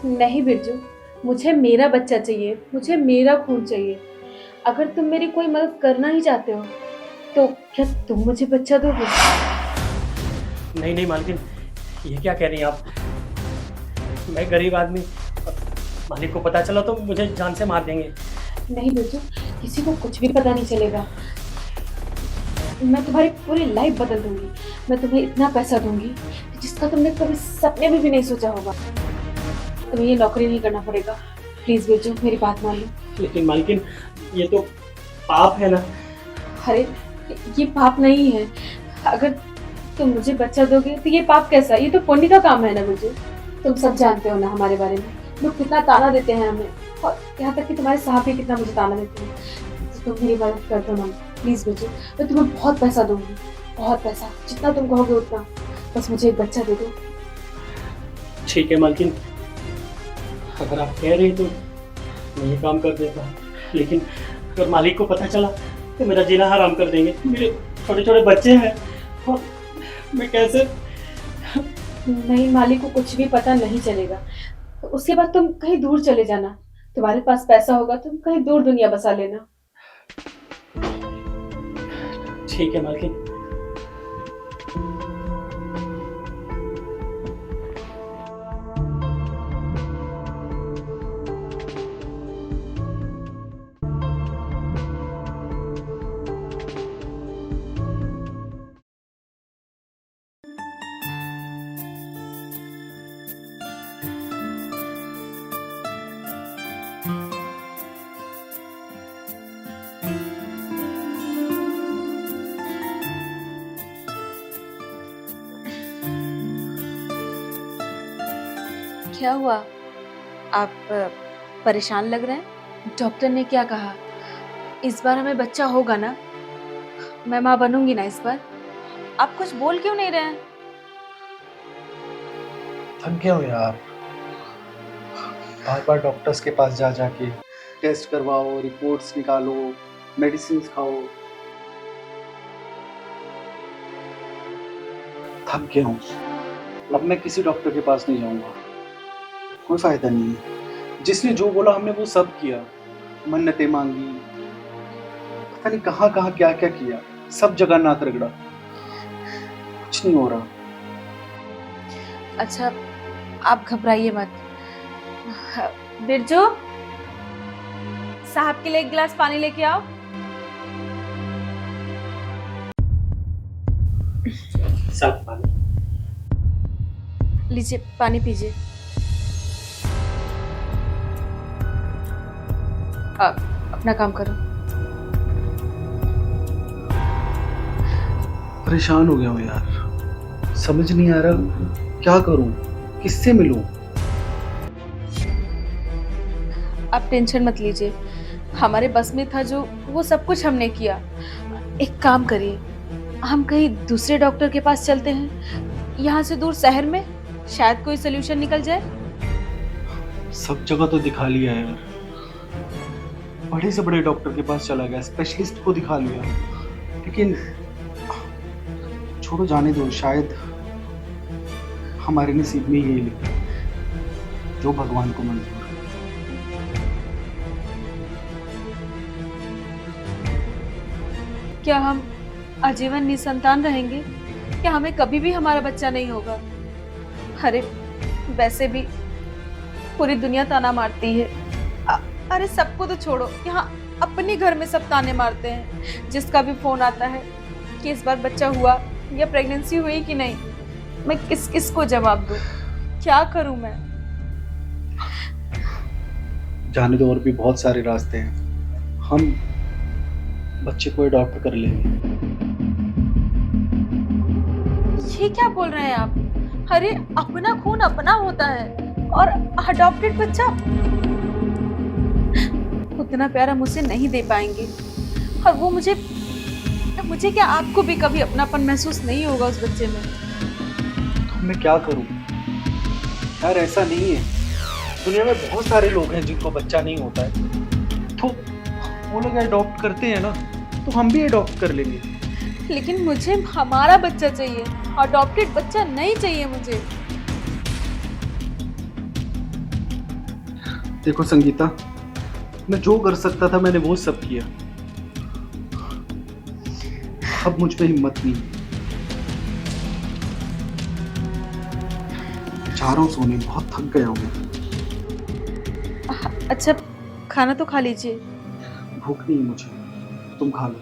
नहीं बिरजू, मुझे मेरा बच्चा चाहिए, मुझे मेरा खून चाहिए। अगर तुम मेरी कोई मदद करना ही चाहते हो तो क्या तुम मुझे बच्चा दोगे? नहीं नहीं मालकिन, ये क्या कह रही हैं आप? मैं गरीब आदमी, मालिक को पता चला तो मुझे जान से मार देंगे। नहीं बिरजू, किसी को कुछ भी पता नहीं चलेगा। मैं तुम्हारी पूरी लाइफ बदल दूंगी। मैं तुम्हें इतना पैसा दूंगी जिसका तुमने कभी सपने में भी नहीं सोचा होगा। तुम्हें ये नौकरी नहीं करना पड़ेगा। प्लीज बिरजू, मेरी बात मान लो। लेकिन मालकिन, ये तो पाप है ना। अरे ये पाप नहीं है। अगर तुम मुझे बच्चा दोगे तो ये पाप कैसा? ये तो पुण्य का काम है ना बिरजू। तुम सब जानते हो ना हमारे बारे में, लोग कितना ताना देते हैं हमें, और यहाँ तक कि तुम्हारे साहब भी कितना मुझे ताना देते हैं। तो तुम मेरी मदद कर दो ना प्लीज बिरजू। मैं तुम्हें बहुत पैसा दूंगी, बहुत पैसा, जितना तुम कहोगे उतना। बस मुझे एक बच्चा दे दो। ठीक है मालकिन, अगर आप कह रही तो मैं ये काम कर देता हूँ। लेकिन अगर मालिक को पता चला तो मेरा जीना हराम कर देंगे। मेरे छोटे छोटे बच्चे हैं और मैं कैसे? नहीं, मालिक को कुछ भी पता नहीं चलेगा। तो उसके बाद तुम कहीं दूर चले जाना। तुम्हारे पास पैसा होगा, तुम कहीं दूर दुनिया बसा लेना। ठीक है मालकिन। क्या हुआ? आप परेशान लग रहे हैं? डॉक्टर ने क्या कहा? इस बार हमें बच्चा होगा ना? मैं माँ बनूंगी ना इस बार? आप कुछ बोल क्यों नहीं रहे हैं? थक गया हूँ यार, बार बार डॉक्टर्स के पास जा जाके टेस्ट करवाओ, रिपोर्ट्स निकालो, मेडिसिन खाओ। थक गया हूँ। अब मैं किसी डॉक्टर के पास नहीं जाऊंगा, कोई फायदा नहीं है। जिसने जो बोला हमने वो सब किया, मन्नतें मांगी, पता नहीं कहाँ कहाँ क्या क्या किया, सब जगह नाक रगड़ा, कुछ नहीं हो रहा। अच्छा, आप घबराइए मत। बिरजू, साहब के लिए एक गिलास पानी लेके आओ। साफ पानी। लीजिए, पानी पीजिए। आप अपना काम करो। परेशान हो गया हूँ यार, समझ नहीं आ रहा क्या करूं, किससे मिलूं। आप टेंशन मत लीजिए, हमारे बस में था जो, वो सब कुछ हमने किया। एक काम करिए, हम कहीं दूसरे डॉक्टर के पास चलते हैं, यहाँ से दूर शहर में, शायद कोई सोल्यूशन निकल जाए। सब जगह तो दिखा लिया यार, बड़े से बड़े डॉक्टर के पास चला गया, स्पेशलिस्ट को दिखा लिया, लेकिन छोड़ो, जाने दो। शायद हमारे नसीब में यही लिखा है, जो भगवान को मंजूर है। क्या हम आजीवन निसंतान रहेंगे? क्या हमें कभी भी हमारा बच्चा नहीं होगा? अरे वैसे भी पूरी दुनिया ताना मारती है। अरे सबको तो छोड़ो, यहाँ अपने घर में सब ताने मारते हैं। जिसका भी फोन आता है कि इस बार बच्चा हुआ या प्रेगनेंसी हुई कि नहीं, मैं किस किस को जवाब दूं? क्या करूं मैं? जाने दो, और भी बहुत सारे रास्ते हैं। हम बच्चे को अडॉप्ट कर लेंगे। ये क्या बोल रहे हैं आप? अरे अपना खून अपना होता है, और अडॉप्टेड बच्चा उतना प्यार हम उसे नहीं दे पाएंगे। और वो मुझे क्या, आपको भी कभी अपनापन महसूस नहीं होगा उस बच्चे में? तो मैं क्या करूं यार, ऐसा नहीं है। दुनिया में बहुत सारे लोग हैं जिनको बच्चा नहीं होता है, तो वो लोग अडॉप्ट करते हैं ना, तो हम भी अडॉप्ट कर लेंगे। लेकिन मुझे हमारा बच्चा चाहिए, अडॉप्टेड बच्चा नहीं चाहिए मुझे। देखो संगीता, मैं जो कर सकता था मैंने वो सब किया। अब मुझ पे हिम्मत नहीं है। जा रहा हूँ सोने, बहुत थक गया हूँ मैं। अच्छा, खाना तो खा लीजिए। भूख नहीं है मुझे, तुम खा लो।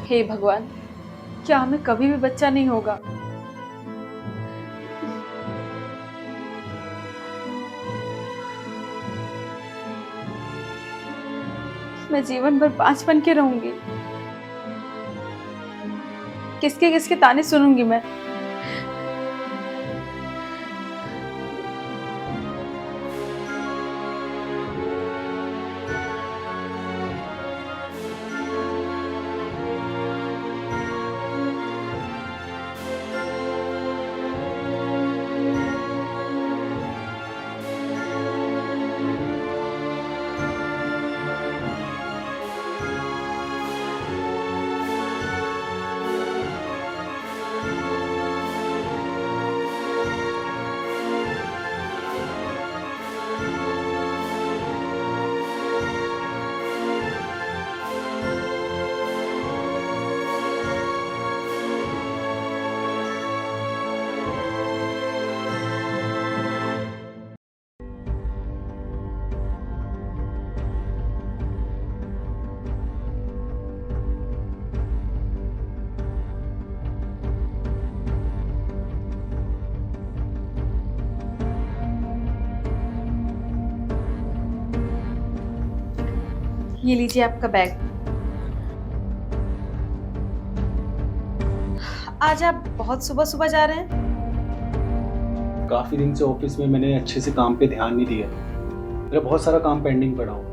हे भगवान, क्या हमें कभी भी बच्चा नहीं होगा? मैं जीवन भर 5 बन के रहूंगी। किसके किसके ताने सुनूंगी मैं? ये लीजिए आपका बैग। आज आप बहुत सुबह सुबह जा रहे हैं। काफी दिन से ऑफिस में मैंने अच्छे से काम पे ध्यान नहीं दिया। मेरा बहुत सारा काम पेंडिंग पड़ा हो,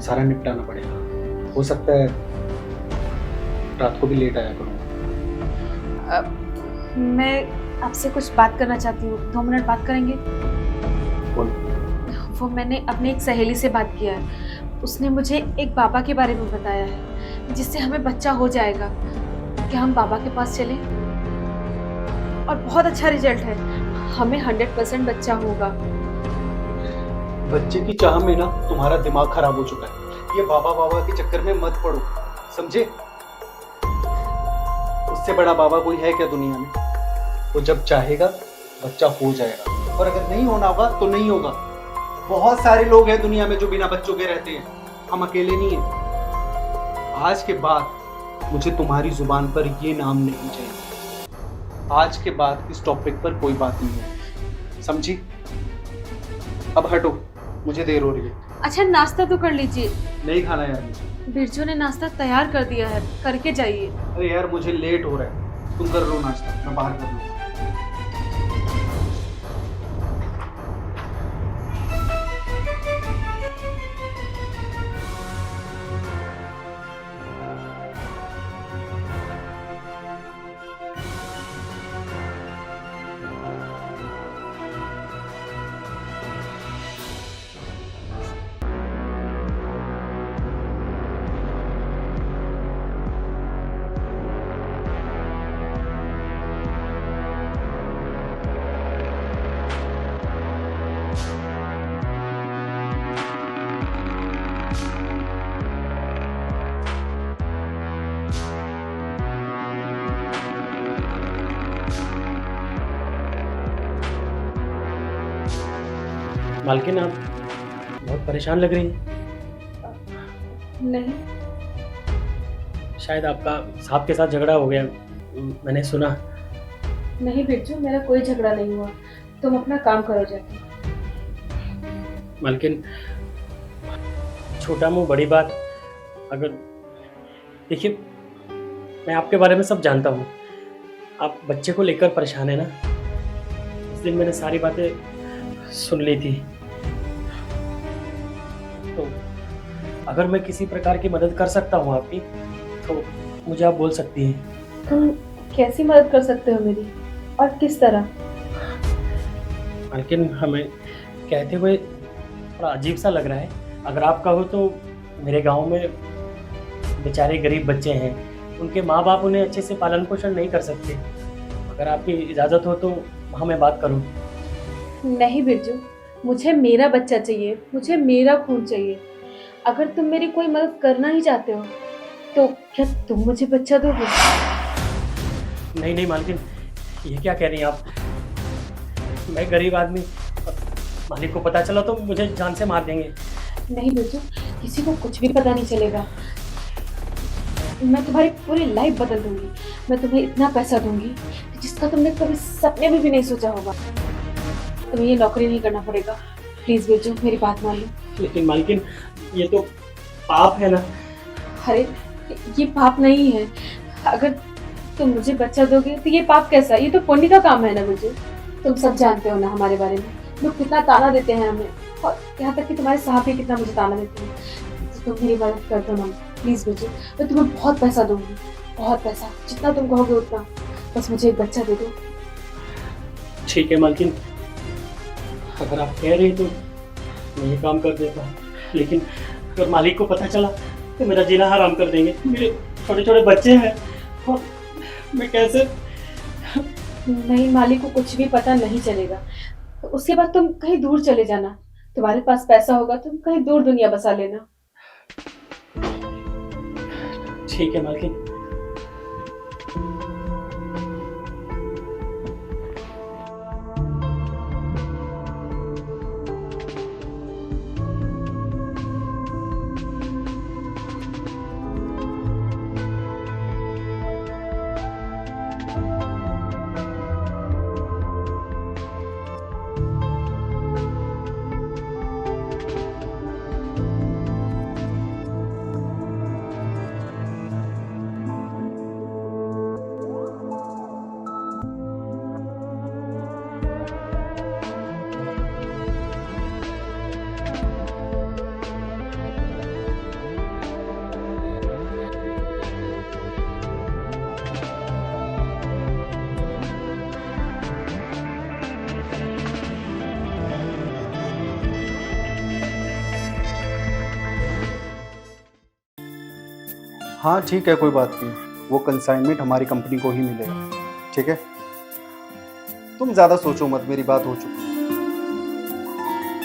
सारा निपटाना पड़ेगा। हो सकता है रात को भी लेट आया करूँगा। मैं आपसे कुछ बात करना चाहती हूँ, 2 मिनट बात करेंगे? बोल। वो मैंने अपनी एक सहेली से बात किया है। उसने मुझे एक बाबा के बारे में बताया है जिससे हमें बच्चा हो जाएगा। क्या हम बाबा के पास चलें? और बहुत अच्छा रिजल्ट है, हमें 100% बच्चा होगा। बच्चे की चाह में ना तुम्हारा दिमाग खराब हो चुका है। ये बाबा बाबा के चक्कर में मत पड़ो, समझे? उससे बड़ा बाबा कोई है क्या दुनिया में? वो जब चाहेगा बच्चा हो जाएगा, और अगर नहीं होना होगा तो नहीं होगा। बहुत सारे लोग हैं दुनिया में जो बिना बच्चों के रहते हैं, हम अकेले नहीं हैं। आज के बाद मुझे तुम्हारी जुबान पर ये नाम नहीं चाहिए। आज के बाद इस टॉपिक पर कोई बात नहीं है, समझी? अब हटो, मुझे देर हो रही है। अच्छा, नाश्ता तो कर लीजिए। नहीं खाना यार मुझे। बिरजू ने नाश्ता तैयार कर दिया है, करके जाइए। अरे यार मुझे लेट हो रहा है, तुम कर लो नाश्ता, मैं बाहर कर लूँगा। मालकिन, आप बहुत परेशान लग रही हैं। नहीं, शायद आपका साहब के साथ झगड़ा हो गया, मैंने सुना। नहीं बिरजू, मेरा कोई झगड़ा नहीं हुआ। तुम अपना काम करो जाके। मालकिन, छोटा मुंह बड़ी बात। अगर देखिए, मैं आपके बारे में सब जानता हूँ। आप बच्चे को लेकर परेशान है ना। उस दिन मैंने सारी बातें सुन ली थी। तो अगर मैं किसी प्रकार की मदद कर सकता हूँ आपकी, तो मुझे आप बोल सकती हैं। तुम कैसी मदद कर सकते हो मेरी, और किस तरह? लेकिन हमें कहते हुए थोड़ा अजीब सा लग रहा है। अगर आपका हो तो मेरे गांव में बेचारे गरीब बच्चे हैं, उनके माँ बाप उन्हें अच्छे से पालन पोषण नहीं कर सकते। अगर आपकी इजाज़त हो तो वहाँ मैं बात करूँ। नहीं बिरजू, मुझे मेरा बच्चा चाहिए, मुझे मेरा खून चाहिए। अगर तुम मेरी कोई मदद करना ही चाहते हो तो क्या तुम मुझे बच्चा दोगे? नहीं नहीं मालकिन, ये क्या कह रही हैं आप? मैं गरीब आदमी, मालिक को पता चला तो मुझे जान से मार देंगे। नहीं बिरजू, किसी को कुछ भी पता नहीं चलेगा। मैं तुम्हारी पूरी लाइफ बदल दूंगी। मैं तुम्हें इतना पैसा दूंगी जिसका तुमने कभी सपने में भी नहीं सोचा होगा। तुम्हें ये नौकरी नहीं करना पड़ेगा। प्लीज बिरजू, मेरी बात मान लो। लेकिन मालकिन, ये तो पाप है ना। अरे ये पाप नहीं है। अगर तुम मुझे बच्चा दोगे तो ये पाप कैसा? ये तो पुण्य का काम है ना बिरजू। तुम सब जानते हो ना हमारे बारे में, लोग कितना ताना देते हैं हमें, और यहाँ तक कि तुम्हारे साहब भी कितना मुझे ताना देते हैं। तो तुम मेरी मदद कर दो ना प्लीज बिरजू। मैं तुम्हें बहुत पैसा दूंगी, बहुत पैसा, जितना तुम कहोगे उतना। बस मुझे एक बच्चा दे दो। ठीक है मालकिन, अगर आप कह रही तो मैं ये काम कर देता हूँ, लेकिन अगर मालिक को पता चला तो मेरा जीना हराम कर देंगे। मेरे छोटे छोटे बच्चे हैं और मैं कैसे? नहीं, मालिक को कुछ भी पता नहीं चलेगा। तो उसके बाद तुम कहीं दूर चले जाना। तुम्हारे पास पैसा होगा, तुम कहीं दूर दुनिया बसा लेना। ठीक है मालकिन। हाँ ठीक है, कोई बात नहीं, वो कंसाइनमेंट हमारी कंपनी को ही मिलेगा। ठीक है, तुम ज़्यादा सोचो मत, मेरी बात हो चुकी।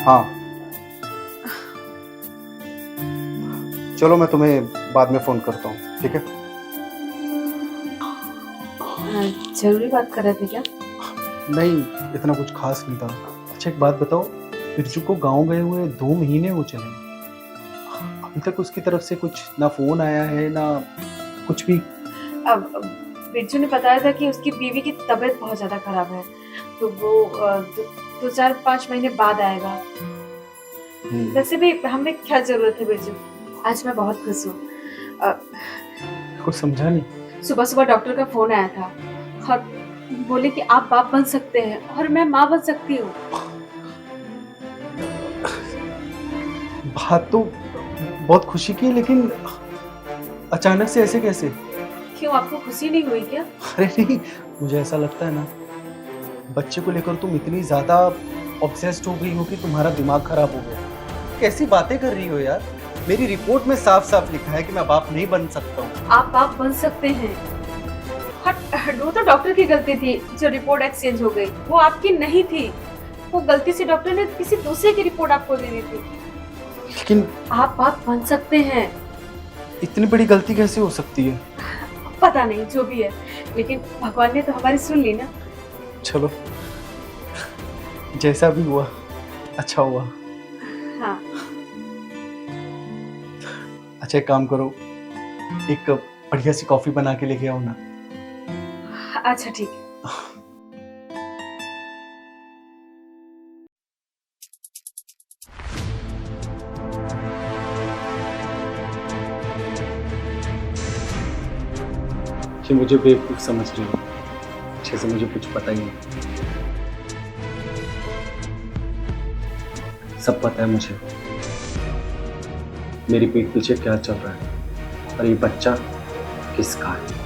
हाँ चलो, मैं तुम्हें बाद में फ़ोन करता हूँ। ठीक है, जरूरी बात कर रहे थे क्या? नहीं इतना कुछ खास नहीं था। अच्छा एक बात बताओ, बिरजू को गांव गए हुए 2 महीने हो चले, अभी तक उसकी तरफ से कुछ ना फोन आया है ना कुछ भी। अब बिरजू ने बताया था कि उसकी बीवी की तबीयत बहुत ज्यादा खराब है, तो वो 2-4-5 महीने बाद आएगा। वैसे भी हमें क्या जरूरत है बिरजू, आज मैं बहुत खुश हूँ। कुछ समझा नहीं। सुबह सुबह डॉक्टर का फोन आया था और बोले कि आप बाप बन सकते हैं और मैं माँ बन सकती हूँ। बात तो बहुत खुशी की, लेकिन अचानक से ऐसे कैसे? क्यों, आपको खुशी नहीं हुई क्या? अरे नहीं, मुझे ऐसा लगता है ना, बच्चे को लेकर तुम इतनी ज्यादा ऑब्सेस्ड हो गई हो कि तुम्हारा दिमाग खराब हो गया। कैसी बातें कर रही हो यार? मेरी रिपोर्ट में साफ साफ लिखा है कि मैं बाप नहीं बन सकता हूँ। आप बाप बन सकते हैं। वो तो डॉक्टर की गलती थी जो रिपोर्ट एक्सचेंज हो गई, वो आपकी नहीं थी। वो गलती से डॉक्टर ने किसी दूसरे की रिपोर्ट आपको दे दी थी। लेकिन आप बाप बन सकते हैं। इतनी बड़ी गलती कैसे हो सकती है? पता नहीं, जो भी है, लेकिन भगवान ने तो हमारी सुन ली ना। चलो जैसा भी हुआ अच्छा हुआ। हाँ अच्छा एक काम करो, एक बढ़िया सी कॉफी बना के लेके आओ ना। अच्छा ठीक है। कि मुझे बेवकूफ समझ रही हो, अच्छे से मुझे कुछ पता ही नहीं। सब पता है मुझे, मेरी पीठ पीछे क्या चल रहा है और ये बच्चा किसका है।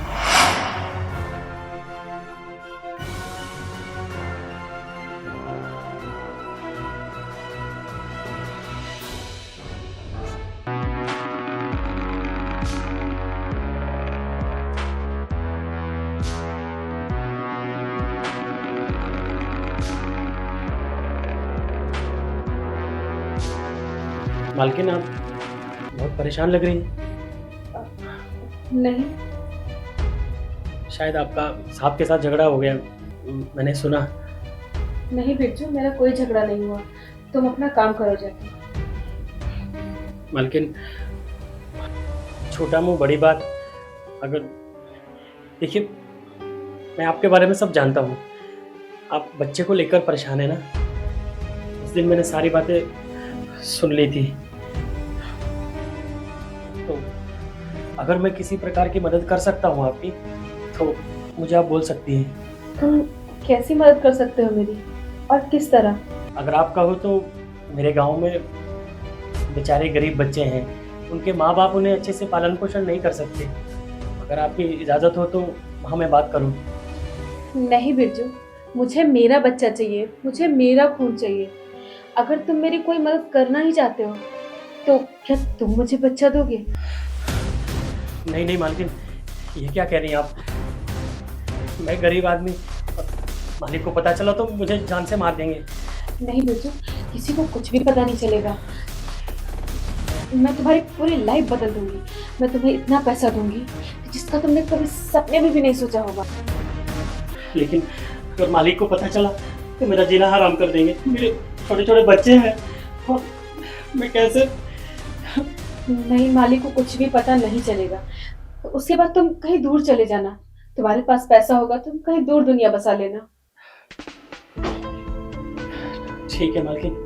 मालकिन आप बहुत परेशान लग रही हैं। नहीं, शायद आपका साहब के साथ झगड़ा हो गया, मैंने सुना। नहीं बिरजू, मेरा कोई झगड़ा नहीं हुआ। तुम अपना काम करो जाके। मालकिन छोटा मुंह बड़ी बात। अगर देखिए, मैं आपके बारे में सब जानता हूँ। आप बच्चे को लेकर परेशान है ना। उस दिन मैंने सारी बातें सुन ली थी। तो अगर मैं किसी प्रकार की मदद कर सकता हूँ आपकी, तो मुझे आप बोल सकती हैं। तुम कैसी मदद कर सकते हो मेरी, और किस तरह? अगर आप कहो तो मेरे गांव में बेचारे गरीब बच्चे हैं, उनके माँ बाप उन्हें अच्छे से पालन पोषण नहीं कर सकते। अगर आपकी इजाज़त हो तो वहाँ मैं बात करूँ। नहीं बिरजू, मुझे मेरा बच्चा चाहिए, मुझे मेरा खून चाहिए। अगर तुम मेरी कोई मदद करना ही चाहते हो तो क्या तुम मुझे बच्चा दोगे? नहीं नहीं मालकिन, ये क्या कह रही हैं आप? मैं गरीब आदमी, मालिक को पता चला तो मुझे जान से मार देंगे। नहीं बिरजू, किसी को कुछ भी पता नहीं चलेगा। मैं तुम्हारी पूरी लाइफ बदल दूंगी। मैं तुम्हें इतना पैसा दूंगी जिसका तुमने कभी सपने में भी नहीं सोचा होगा। लेकिन अगर मालिक को पता चला तो मेरा जीना हराम कर देंगे। मेरे छोटे छोटे बच्चे हैं और मैं कैसे? नहीं, मालिक को कुछ भी पता नहीं चलेगा। तो उसके बाद तुम कहीं दूर चले जाना। तुम्हारे पास पैसा होगा, तुम कहीं दूर दुनिया बसा लेना। ठीक है मालकिन।